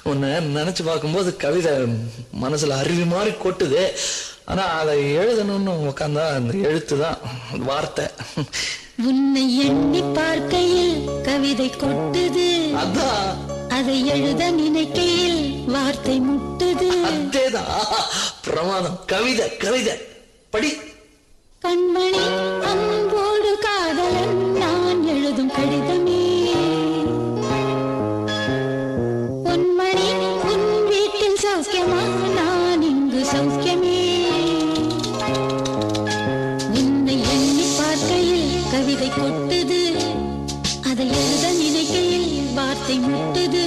உன்னை நினைச்சு பார்க்கும்போது கவிதை மனசுல அருவி மாதிரி கொட்டுது. ஆனா அதை எழுதணும்னு உட்காந்தா அந்த எழுத்து தான் வார்த்தை. உன்னை எண்ணி பார்க்கையில் கவிதை கொட்டுது, அதான் அதை எழுத நினைக்கையில் வார்த்தை முட்டுது. அதேதான் பிரமாதம். கவிதை கவிதை படி. கண்மணி அன்போடு காதலன் நான் எழுதும் கடிதமே, பொன்மணி உன் வீட்டில் சௌக்கியமா நான் இங்கு சௌக்கியமே. உன்னை எண்ணி பார்க்கையில் கவிதை கொட்டுது, அதை எழுத நினைக்கையில் வார்த்தை முட்டுது.